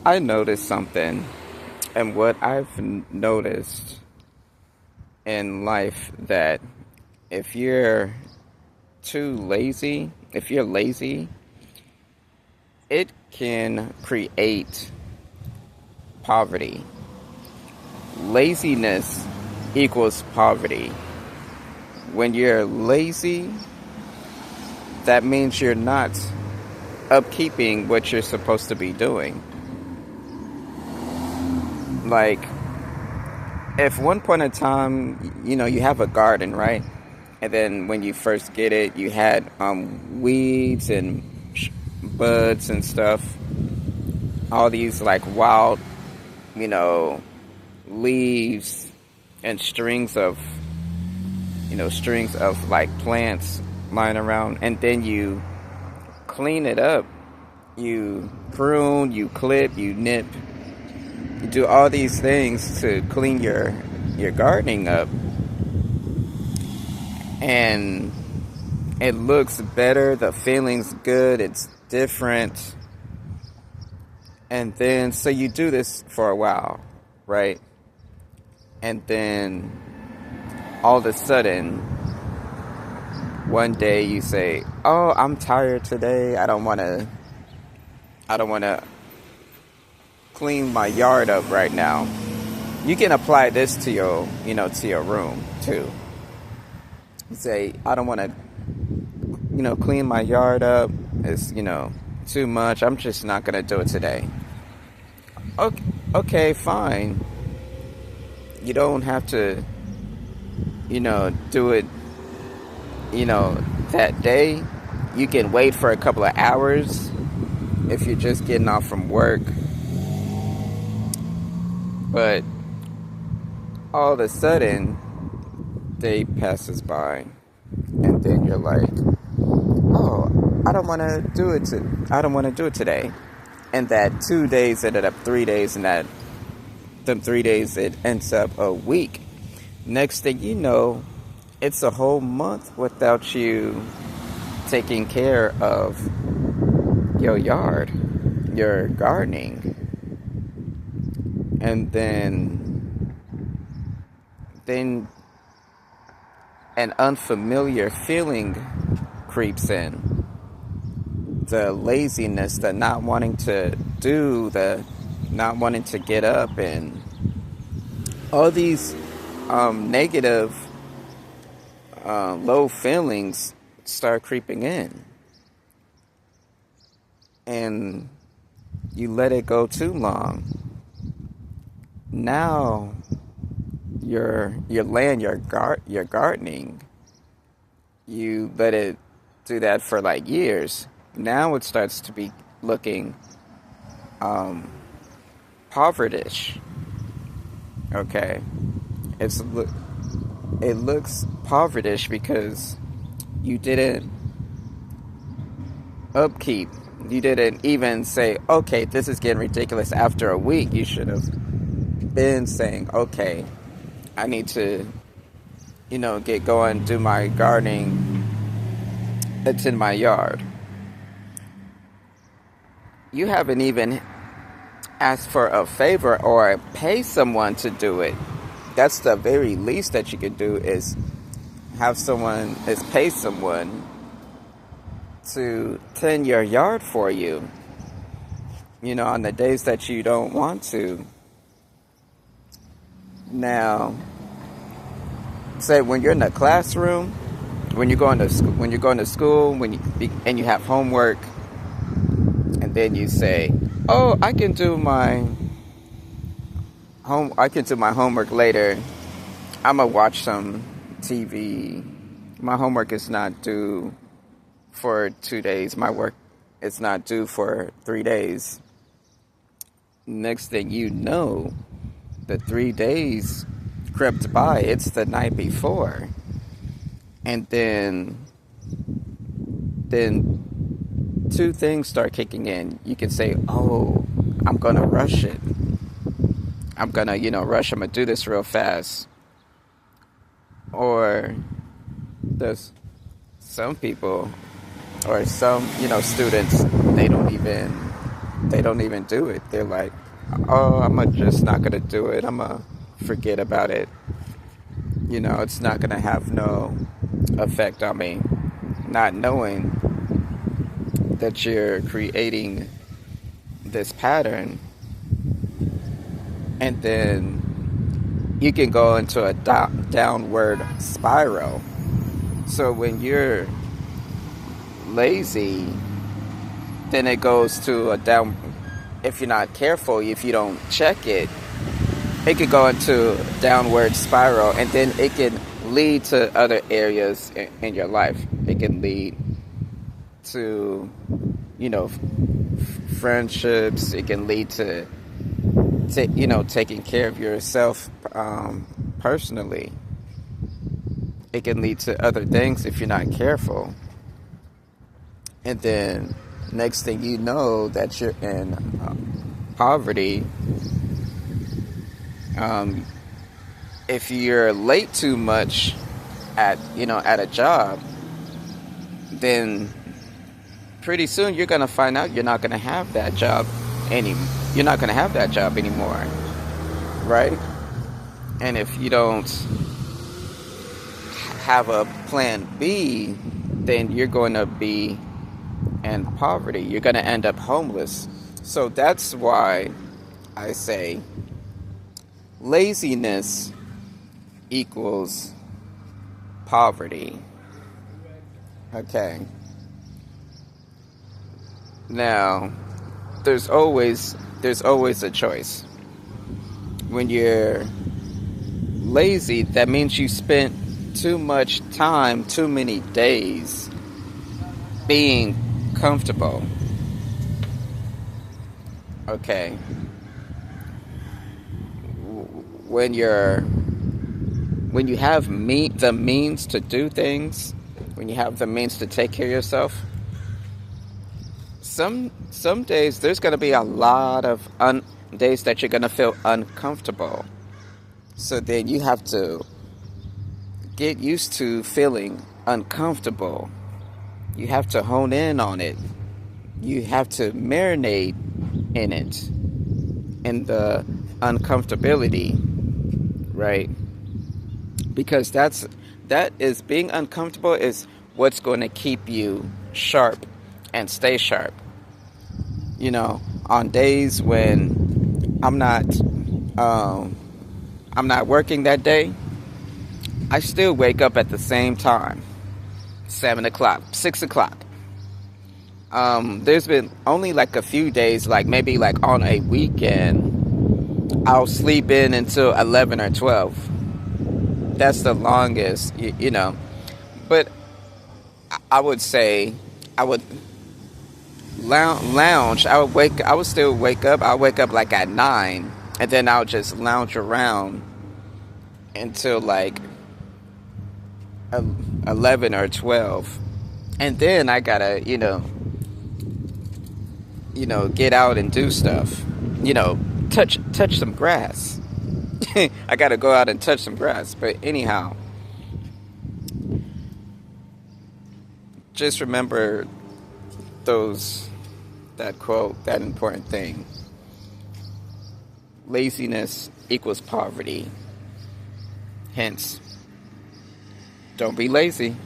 I noticed something, and what I've noticed in life that if you're if you're lazy, it can create poverty. Laziness equals poverty. When you're lazy, that means you're not upkeeping what you're supposed to be doing. Like, if one point in time, you have a garden, right? And then when you first get it, you had weeds and buds and stuff. All these like wild, you know, leaves and strings of like plants lying around. And then you clean it up. You prune, you clip, you nip. You do all these things to clean your gardening up, and it looks better, the feeling's good, it's different. And then so you do this for a while, right? And then all of a sudden one day you say, "Oh, I'm tired today. I don't want to clean my yard up right now." You can apply this to your room too. You say, "I don't want to, clean my yard up. It's, too much. I'm just not going to do it today." Okay, fine. You don't have to, do it, that day. You can wait for a couple of hours if you're just getting off from work. But all of a sudden, day passes by, and then you're like, "Oh, I don't want to do it. I don't want to do it today." And that 2 days ended up 3 days, and them 3 days it ends up a week. Next thing you know, it's a whole month without you taking care of your yard, your gardening. And then an unfamiliar feeling creeps in. The laziness, the not wanting to do, the not wanting to get up, and all these negative, low feelings start creeping in. And you let it go too long. Now your land, your gardening, you let it do that for like years. Now it starts to be looking povertish. Okay, it looks povertish because you didn't upkeep. You didn't even say, "Okay, this is getting ridiculous." After a week, you should have been saying, "Okay, I need to, get going, do my gardening, attend my yard." You haven't even asked for a favor or pay someone to do it. That's the very least that you could do, is pay someone to tend your yard for you, on the days that you don't want to. Now, say when you're in the classroom, when you're going to school, and you have homework, and then you say, "Oh, I can do my homework later. I'm gonna watch some TV. My homework is not due for 2 days. My work is not due for 3 days." Next thing you know, the 3 days crept by. It's the night before. And then two things start kicking in. You can say, "Oh, I'm going to rush it. I'm going to, rush. I'm going to do this real fast." Or there's some people or some, students, they don't even they don't even do it. They're like, oh, just not gonna do it. I'm gonna forget about it. It's not gonna have no effect on me. Not knowing that you're creating this pattern, and then you can go into a downward spiral. So when you're lazy, then it goes to a down. If you're not careful, if you don't check it, it could go into a downward spiral, and then it can lead to other areas in your life. It can lead to, friendships. It can lead to taking care of yourself personally. It can lead to other things if you're not careful. And then next thing you know, that you're in poverty. If you're late too much at a job, then pretty soon you're gonna find out you're not gonna have that job You're not gonna have that job anymore, right? And if you don't have a plan B, then you're going to be in poverty. You're going to end up homeless. So that's why I say laziness equals poverty. Okay. Now, there's always a choice. When you're lazy, that means you spent too much time, too many days being comfortable. Okay. When you have the means to do things, when you have the means to take care of yourself, some days there's going to be a lot of days that you're going to feel uncomfortable. So then you have to get used to feeling uncomfortable. You have to hone in on it. You have to marinate in it, in the uncomfortability, right? Because that is being uncomfortable is what's going to keep you sharp and stay sharp. On days when I'm not working that day, I still wake up at the same time, 7 o'clock, 6 o'clock. There's been only like a few days, like maybe like on a weekend, I'll sleep in until 11 or 12. That's the longest, But I would say I would lounge. I would still wake up. I'll wake up like at 9, and then I'll just lounge around until like 11 or 12, and then I gotta get out and do stuff, touch some grass. I gotta go out and touch some grass. But anyhow, just remember that quote, that important thing: laziness equals poverty. Hence, don't be lazy.